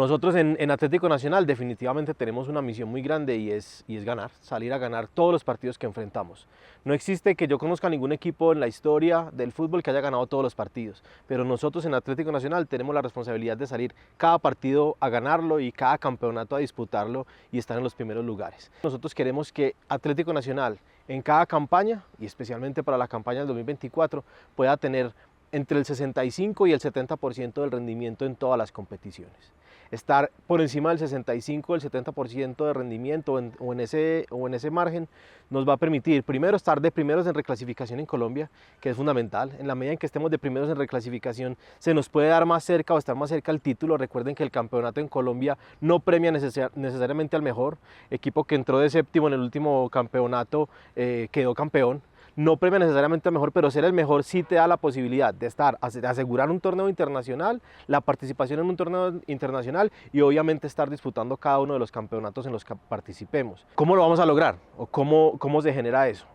nosotros en Atlético Nacional definitivamente tenemos una misión muy grande y es ganar, salir a ganar todos los partidos que enfrentamos. No existe que yo conozca ningún equipo en la historia del fútbol que haya ganado todos los partidos, pero nosotros en Atlético Nacional tenemos la responsabilidad de salir cada partido a ganarlo y cada campeonato a disputarlo y estar en los primeros lugares. Nosotros queremos que Atlético Nacional en cada campaña, y especialmente para la campaña del 2024, pueda tener entre el 65 y el 70% del rendimiento en todas las competiciones. Estar por encima del 65 o el 70% de rendimiento o en ese margen nos va a permitir primero estar de primeros en reclasificación en Colombia, que es fundamental. En la medida en que estemos de primeros en reclasificación se nos puede dar más cerca o estar más cerca al título. Recuerden que el campeonato en Colombia no premia necesariamente al mejor equipo. Que entró de séptimo en el último campeonato quedó campeón. No premia necesariamente al mejor, pero ser el mejor sí te da la posibilidad de asegurar un torneo internacional, la participación en un torneo internacional y obviamente estar disputando cada uno de los campeonatos en los que participemos. ¿Cómo lo vamos a lograr? ¿O cómo se genera eso?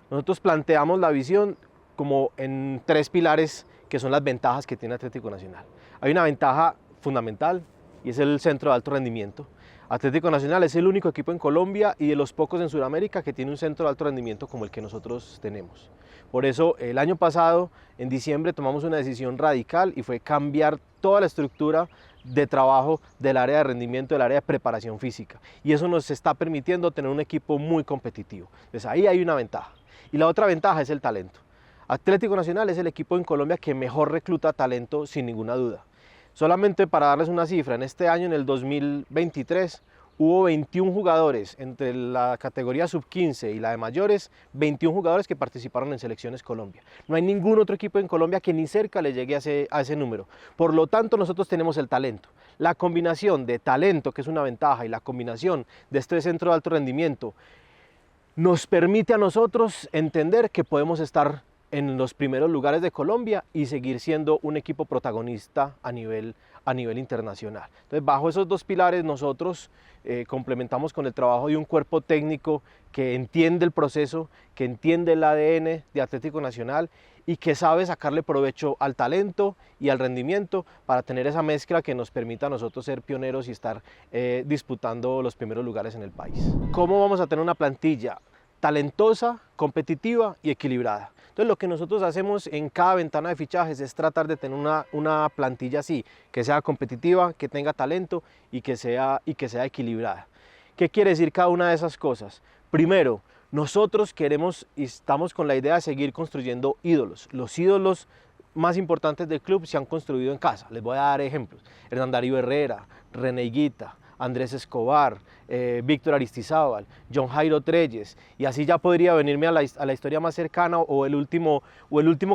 Nosotros planteamos la visión como en 3 pilares que son las ventajas que tiene Atlético Nacional. Hay una ventaja fundamental y es el centro de alto rendimiento. Atlético Nacional es el único equipo en Colombia y de los pocos en Sudamérica que tiene un centro de alto rendimiento como el que nosotros tenemos. Por eso el año pasado, en diciembre, tomamos una decisión radical y fue cambiar toda la estructura de trabajo del área de rendimiento, del área de preparación física. Y eso nos está permitiendo tener un equipo muy competitivo. Entonces ahí hay una ventaja. Y la otra ventaja es el talento. Atlético Nacional es el equipo en Colombia que mejor recluta talento sin ninguna duda. Solamente para darles una cifra, en este año, en el 2023, hubo 21 jugadores entre la categoría sub-15 y la de mayores, 21 jugadores que participaron en Selecciones Colombia. No hay ningún otro equipo en Colombia que ni cerca le llegue a ese número. Por lo tanto, nosotros tenemos el talento. La combinación de talento, que es una ventaja, y la combinación de este centro de alto rendimiento, nos permite a nosotros entender que podemos estar en los primeros lugares de Colombia y seguir siendo un equipo protagonista a nivel internacional. Entonces, bajo esos 2 pilares nosotros complementamos con el trabajo de un cuerpo técnico que entiende el proceso, que entiende el ADN de Atlético Nacional y que sabe sacarle provecho al talento y al rendimiento para tener esa mezcla que nos permita a nosotros ser pioneros y estar disputando los primeros lugares en el país. ¿Cómo vamos a tener una plantilla talentosa, competitiva y equilibrada? Entonces, lo que nosotros hacemos en cada ventana de fichajes es tratar de tener una plantilla así, que sea competitiva, que tenga talento y que sea equilibrada. ¿Qué quiere decir cada una de esas cosas? Primero, nosotros queremos y estamos con la idea de seguir construyendo ídolos. Los ídolos más importantes del club se han construido en casa. Les voy a dar ejemplos. Hernán Darío Herrera, René Higuita, Andrés Escobar, Víctor Aristizábal, John Jairo Treyes, y así ya podría venirme a la historia más cercana o el último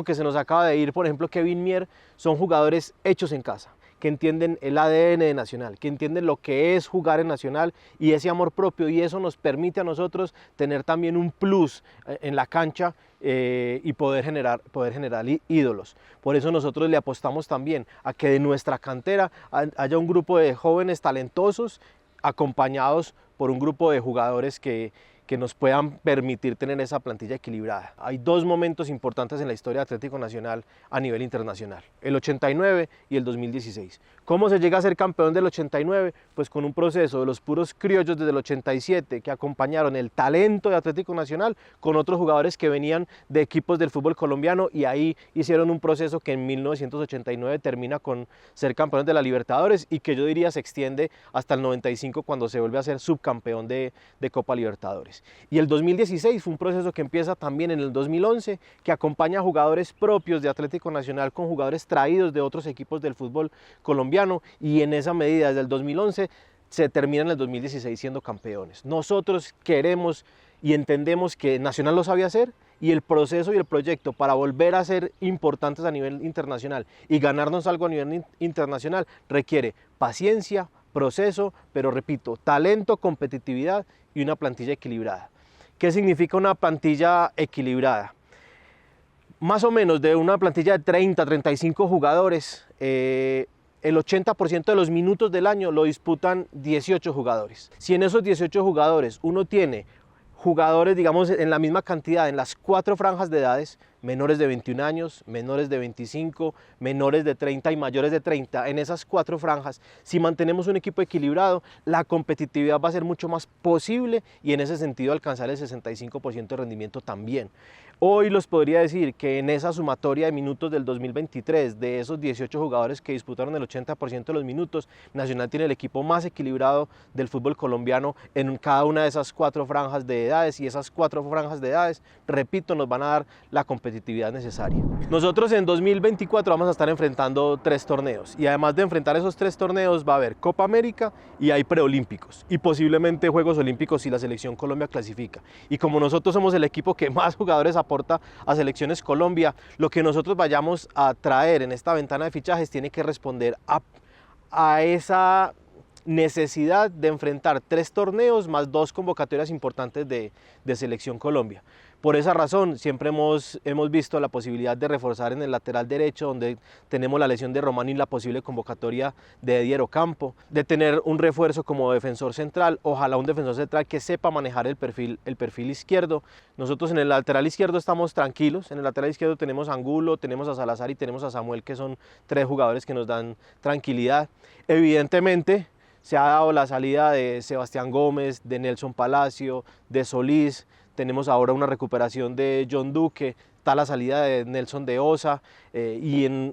que se nos acaba de ir, por ejemplo, Kevin Mier. Son jugadores hechos en casa, que entienden el ADN de Nacional, que entienden lo que es jugar en Nacional y ese amor propio, y eso nos permite a nosotros tener también un plus en la cancha y poder generar ídolos. Por eso nosotros le apostamos también a que de nuestra cantera haya un grupo de jóvenes talentosos acompañados por un grupo de jugadores que nos puedan permitir tener esa plantilla equilibrada. Hay 2 momentos importantes en la historia de Atlético Nacional a nivel internacional, el 89 y el 2016. ¿Cómo se llega a ser campeón del 89? Pues con un proceso de los puros criollos desde el 87 que acompañaron el talento de Atlético Nacional con otros jugadores que venían de equipos del fútbol colombiano, y ahí hicieron un proceso que en 1989 termina con ser campeones de la Libertadores y que yo diría se extiende hasta el 95 cuando se vuelve a ser subcampeón de Copa Libertadores. Y el 2016 fue un proceso que empieza también en el 2011, que acompaña a jugadores propios de Atlético Nacional con jugadores traídos de otros equipos del fútbol colombiano, y en esa medida desde el 2011 se termina en el 2016 siendo campeones. Nosotros queremos y entendemos que Nacional lo sabe hacer, y el proceso y el proyecto para volver a ser importantes a nivel internacional y ganarnos algo a nivel internacional requiere paciencia, proceso, pero repito, talento, competitividad y una plantilla equilibrada. ¿Qué significa una plantilla equilibrada? Más o menos de una plantilla de 30, 35 jugadores, el 80% de los minutos del año lo disputan 18 jugadores. Si en esos 18 jugadores uno tiene jugadores, digamos, en la misma cantidad en las 4 franjas de edades, menores de 21 años, menores de 25, menores de 30 y mayores de 30. En esas 4 franjas, si mantenemos un equipo equilibrado, la competitividad va a ser mucho más posible y en ese sentido alcanzar el 65% de rendimiento también. Hoy les podría decir que en esa sumatoria de minutos del 2023, de esos 18 jugadores que disputaron el 80% de los minutos, Nacional tiene el equipo más equilibrado del fútbol colombiano en cada una de esas 4 franjas de edades, y esas 4 franjas de edades, repito, nos van a dar la competitividad necesaria. Nosotros en 2024 vamos a estar enfrentando 3 torneos, y además de enfrentar esos 3 torneos va a haber Copa América y hay preolímpicos y posiblemente Juegos Olímpicos si la selección Colombia clasifica. Y como nosotros somos el equipo que más jugadores aporta a Selecciones Colombia, lo que nosotros vayamos a traer en esta ventana de fichajes tiene que responder a esa necesidad de enfrentar 3 torneos más 2 convocatorias importantes de Selección Colombia. Por esa razón siempre hemos visto la posibilidad de reforzar en el lateral derecho, donde tenemos la lesión de Román y la posible convocatoria de Edier Ocampo, de tener un refuerzo como defensor central, ojalá un defensor central que sepa manejar el perfil izquierdo. Nosotros en el lateral izquierdo estamos tranquilos, en el lateral izquierdo tenemos a Angulo, tenemos a Salazar y tenemos a Samuel, que son 3 jugadores que nos dan tranquilidad. Evidentemente se ha dado la salida de Sebastián Gómez, de Nelson Palacio, de Solís. Tenemos ahora una recuperación de John Duque, está la salida de Nelson de Osa,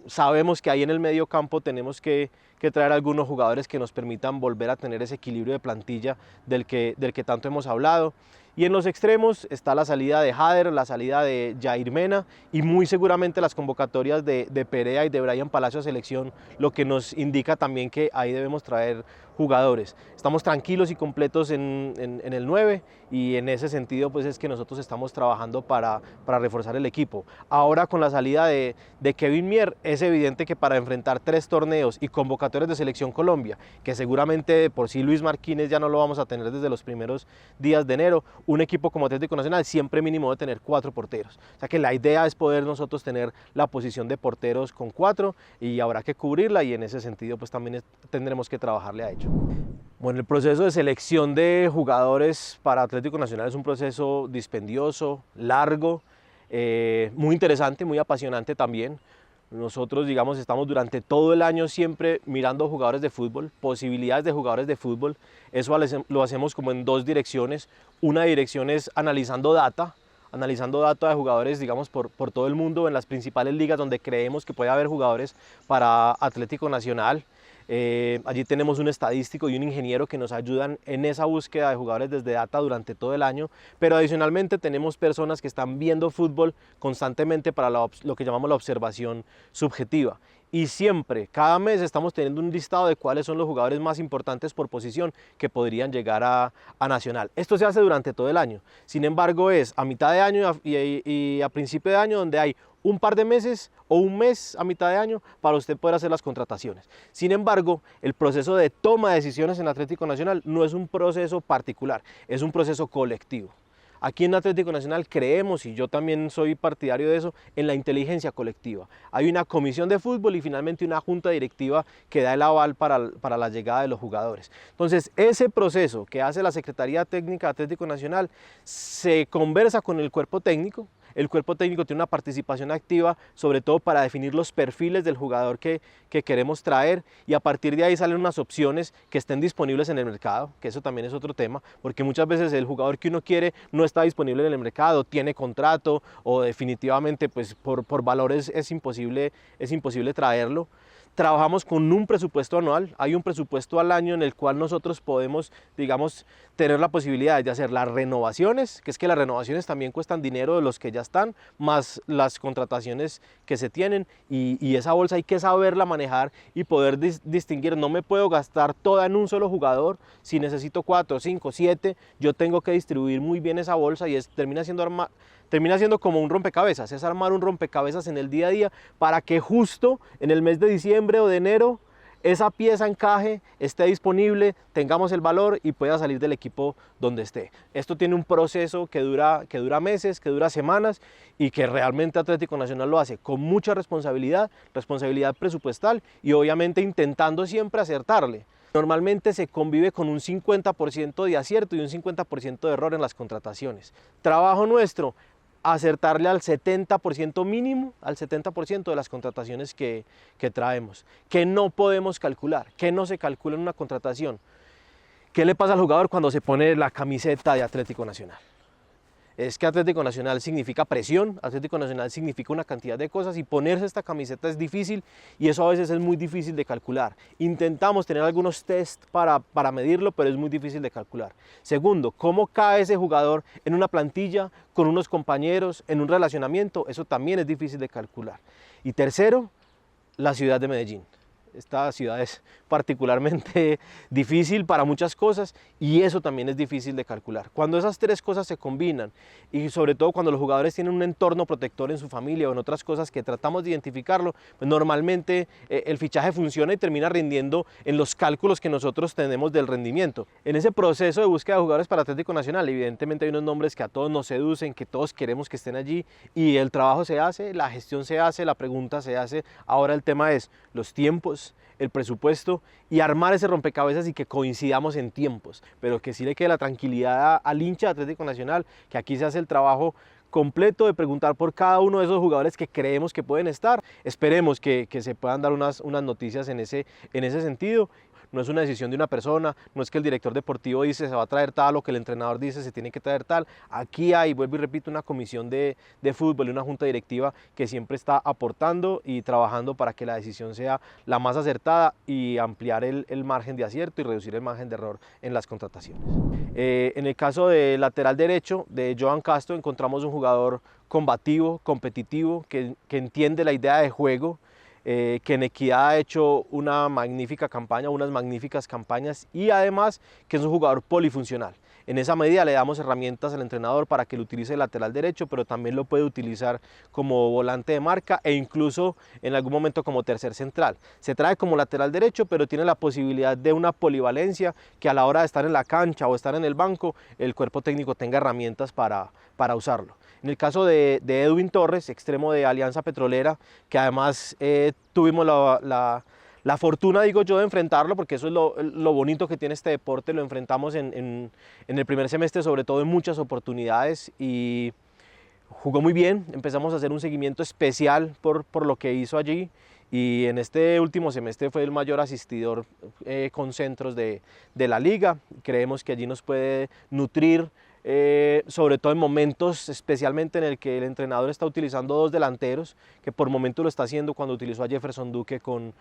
sabemos que ahí en el medio campo tenemos que traer algunos jugadores que nos permitan volver a tener ese equilibrio de plantilla del que tanto hemos hablado. Y en los extremos está la salida de Jader, la salida de Jair Mena y muy seguramente las convocatorias de Perea y de Brian Palacio a selección, lo que nos indica también que ahí debemos traer jugadores. Estamos tranquilos y completos en el 9 y en ese sentido pues es que nosotros estamos trabajando para reforzar el equipo. Ahora con la salida de Kevin Mier es evidente que para enfrentar 3 torneos y convocatorias de Selección Colombia, que seguramente por sí Luis Marquínez ya no lo vamos a tener desde los primeros días de enero, un equipo como Atlético Nacional siempre mínimo debe tener 4 porteros. O sea que la idea es poder nosotros tener la posición de porteros con 4 y habrá que cubrirla y en ese sentido pues también tendremos que trabajarle a ello. Bueno, el proceso de selección de jugadores para Atlético Nacional es un proceso dispendioso, largo, muy interesante, muy apasionante también. Nosotros, digamos, estamos durante todo el año siempre mirando jugadores de fútbol, posibilidades de jugadores de fútbol. Eso lo hacemos como en 2 direcciones. Una dirección es analizando data de jugadores, digamos, por todo el mundo, en las principales ligas donde creemos que puede haber jugadores para Atlético Nacional. Allí tenemos un estadístico y un ingeniero que nos ayudan en esa búsqueda de jugadores desde data durante todo el año, pero adicionalmente tenemos personas que están viendo fútbol constantemente para lo que llamamos la observación subjetiva. Y siempre, cada mes estamos teniendo un listado de cuáles son los jugadores más importantes por posición que podrían llegar a Nacional. Esto se hace durante todo el año, sin embargo es a mitad de año y a principio de año donde hay un par de meses o un mes a mitad de año para usted poder hacer las contrataciones. Sin embargo, el proceso de toma de decisiones en Atlético Nacional no es un proceso particular, es un proceso colectivo. Aquí en Atlético Nacional creemos, y yo también soy partidario de eso, en la inteligencia colectiva. Hay una comisión de fútbol y finalmente una junta directiva que da el aval para la llegada de los jugadores. Entonces, ese proceso que hace la Secretaría Técnica de Atlético Nacional se conversa con el cuerpo técnico. El cuerpo técnico tiene una participación activa, sobre todo para definir los perfiles del jugador que queremos traer, y a partir de ahí salen unas opciones que estén disponibles en el mercado, que eso también es otro tema, porque muchas veces el jugador que uno quiere no está disponible en el mercado, tiene contrato o definitivamente pues por valores es imposible traerlo. Trabajamos con un presupuesto anual, hay un presupuesto al año en el cual nosotros podemos, digamos, tener la posibilidad de hacer las renovaciones, que es que las renovaciones también cuestan dinero de los que ya están, más las contrataciones que se tienen, y esa bolsa hay que saberla manejar y poder distinguir. No me puedo gastar toda en un solo jugador, si necesito 4, 5, 7, yo tengo que distribuir muy bien esa bolsa y termina siendo como un rompecabezas, es armar un rompecabezas en el día a día para que justo en el mes de diciembre o de enero esa pieza encaje, esté disponible, tengamos el valor y pueda salir del equipo donde esté. Esto tiene un proceso que dura meses, que dura semanas y que realmente Atlético Nacional lo hace con mucha responsabilidad presupuestal y obviamente intentando siempre acertarle. Normalmente se convive con un 50% de acierto y un 50% de error en las contrataciones. Trabajo nuestro, acertarle al 70% mínimo, al 70% de las contrataciones que traemos, que no podemos calcular, que no se calcula en una contratación. ¿Qué le pasa al jugador cuando se pone la camiseta de Atlético Nacional? Es que Atlético Nacional significa presión, Atlético Nacional significa una cantidad de cosas y ponerse esta camiseta es difícil y eso a veces es muy difícil de calcular. Intentamos tener algunos test para medirlo, pero es muy difícil de calcular. Segundo, ¿cómo cae ese jugador en una plantilla, con unos compañeros, en un relacionamiento? Eso también es difícil de calcular. Y tercero, la ciudad de Medellín. Esta ciudad es particularmente difícil para muchas cosas y eso también es difícil de calcular. Cuando esas tres cosas se combinan y sobre todo cuando los jugadores tienen un entorno protector en su familia o en otras cosas que tratamos de identificarlo, pues normalmente el fichaje funciona y termina rindiendo en los cálculos que nosotros tenemos del rendimiento. En ese proceso de búsqueda de jugadores para Atlético Nacional, evidentemente hay unos nombres que a todos nos seducen, que todos queremos que estén allí y el trabajo se hace, la gestión se hace, la pregunta se hace. Ahora el tema es los tiempos, el presupuesto y armar ese rompecabezas y que coincidamos en tiempos, pero que sí le quede la tranquilidad al hincha de Atlético Nacional, que aquí se hace el trabajo completo de preguntar por cada uno de esos jugadores que creemos que pueden estar. Esperemos que se puedan dar unas noticias en ese sentido. No es una decisión de una persona, no es que el director deportivo dice se va a traer tal o que el entrenador dice se tiene que traer tal. Aquí hay, vuelvo y repito, una comisión de fútbol y una junta directiva que siempre está aportando y trabajando para que la decisión sea la más acertada y ampliar el margen de acierto y reducir el margen de error en las contrataciones. En el caso del lateral derecho de Johan Castro encontramos un jugador combativo, competitivo, que entiende la idea de juego, que en Equidad ha hecho una magnífica campaña, unas magníficas campañas y además que es un jugador polifuncional. En esa medida le damos herramientas al entrenador para que lo utilice el lateral derecho, pero también lo puede utilizar como volante de marca e incluso en algún momento como tercer central. Se trae como lateral derecho, pero tiene la posibilidad de una polivalencia que a la hora de estar en la cancha o estar en el banco, el cuerpo técnico tenga herramientas para usarlo. En el caso de Edwin Torres, extremo de Alianza Petrolera, que además tuvimos la fortuna, digo yo, de enfrentarlo, porque eso es lo bonito que tiene este deporte, lo enfrentamos en el primer semestre, sobre todo en muchas oportunidades y jugó muy bien, empezamos a hacer un seguimiento especial por lo que hizo allí y en este último semestre fue el mayor asistidor con centros de la liga. Creemos que allí nos puede nutrir, sobre todo en momentos especialmente en el que el entrenador está utilizando dos delanteros, que por momentos lo está haciendo cuando utilizó a Jefferson Duque con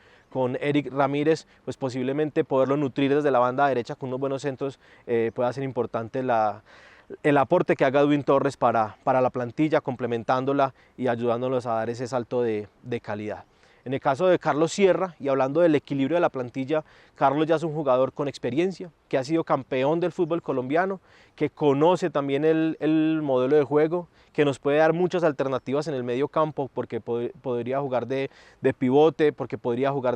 Eric Ramírez, pues posiblemente poderlo nutrir desde la banda derecha con unos buenos centros pueda ser importante el aporte que haga Edwin Torres para la plantilla, complementándola y ayudándolos a dar ese salto de calidad. En el caso de Carlos Sierra, y hablando del equilibrio de la plantilla, Carlos ya es un jugador con experiencia, que ha sido campeón del fútbol colombiano, que conoce también el modelo de juego, que nos puede dar muchas alternativas en el medio campo, porque podría jugar de pivote, porque podría jugar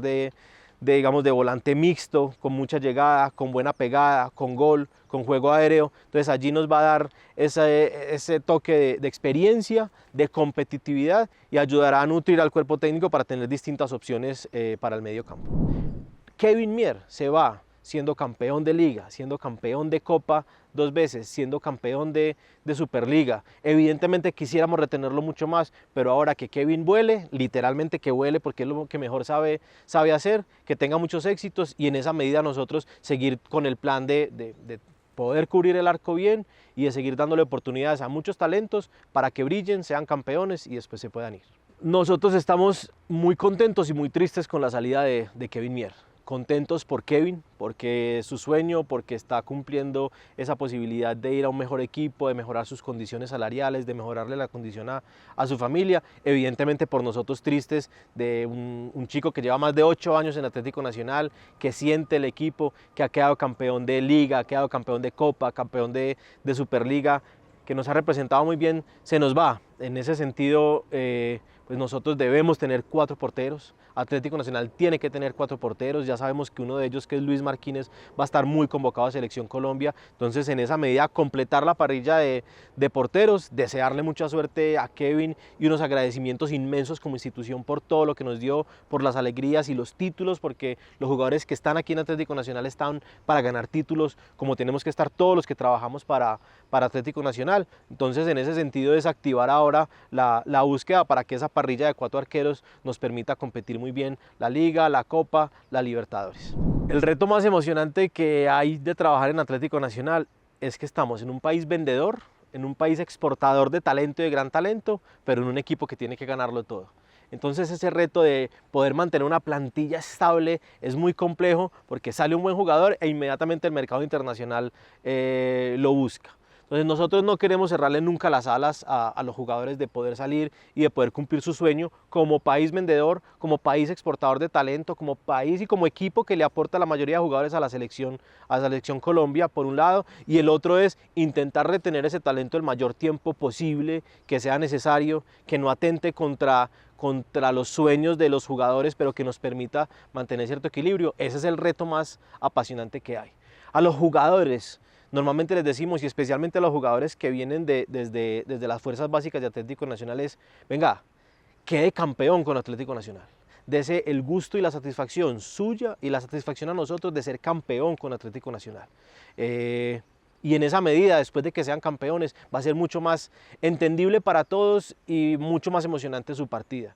digamos, de volante mixto, con mucha llegada, con buena pegada, con gol, con juego aéreo. Entonces allí nos va a dar ese toque de experiencia, de competitividad y ayudará a nutrir al cuerpo técnico para tener distintas opciones para el medio campo. Kevin Mier se va siendo campeón de liga, siendo campeón de Copa 2 veces, siendo campeón de Superliga. Evidentemente quisiéramos retenerlo mucho más, pero ahora que Kevin vuele, literalmente que vuele porque es lo que mejor sabe hacer, que tenga muchos éxitos y en esa medida nosotros seguir con el plan de poder cubrir el arco bien y de seguir dándole oportunidades a muchos talentos para que brillen, sean campeones y después se puedan ir. Nosotros estamos muy contentos y muy tristes con la salida de Kevin Mier. Contentos por Kevin, porque es su sueño, porque está cumpliendo esa posibilidad de ir a un mejor equipo, de mejorar sus condiciones salariales, de mejorarle la condición a su familia. Evidentemente por nosotros tristes de un chico que lleva más de 8 años en Atlético Nacional, que siente el equipo, que ha quedado campeón de Liga, ha quedado campeón de Copa, campeón de Superliga, que nos ha representado muy bien, se nos va. En ese sentido, pues nosotros debemos tener 4 porteros. Atlético Nacional tiene que tener 4 porteros, ya sabemos que uno de ellos, que es Luis Marquínez, va a estar muy convocado a Selección Colombia, entonces en esa medida completar la parrilla de porteros, desearle mucha suerte a Kevin y unos agradecimientos inmensos como institución por todo lo que nos dio, por las alegrías y los títulos, porque los jugadores que están aquí en Atlético Nacional están para ganar títulos, como tenemos que estar todos los que trabajamos para Atlético Nacional. Entonces en ese sentido es activar ahora la búsqueda para que esa parrilla de 4 arqueros nos permita competir muy bien la Liga, la Copa, la Libertadores. El reto más emocionante que hay de trabajar en Atlético Nacional es que estamos en un país vendedor, en un país exportador de talento y de gran talento, pero en un equipo que tiene que ganarlo todo. Entonces ese reto de poder mantener una plantilla estable es muy complejo porque sale un buen jugador e inmediatamente el mercado internacional lo busca. Entonces nosotros no queremos cerrarle nunca las alas a los jugadores de poder salir y de poder cumplir su sueño como país vendedor, como país exportador de talento, como país y como equipo que le aporta la mayoría de jugadores a la selección Colombia, por un lado, y el otro es intentar retener ese talento el mayor tiempo posible, que sea necesario, que no atente contra los sueños de los jugadores, pero que nos permita mantener cierto equilibrio. Ese es el reto más apasionante que hay. A los jugadores, normalmente les decimos, y especialmente a los jugadores que vienen desde las fuerzas básicas de Atlético Nacional, es, venga, quede campeón con Atlético Nacional. Dese el gusto y la satisfacción suya y la satisfacción a nosotros de ser campeón con Atlético Nacional. Y en esa medida, después de que sean campeones, va a ser mucho más entendible para todos y mucho más emocionante su partida.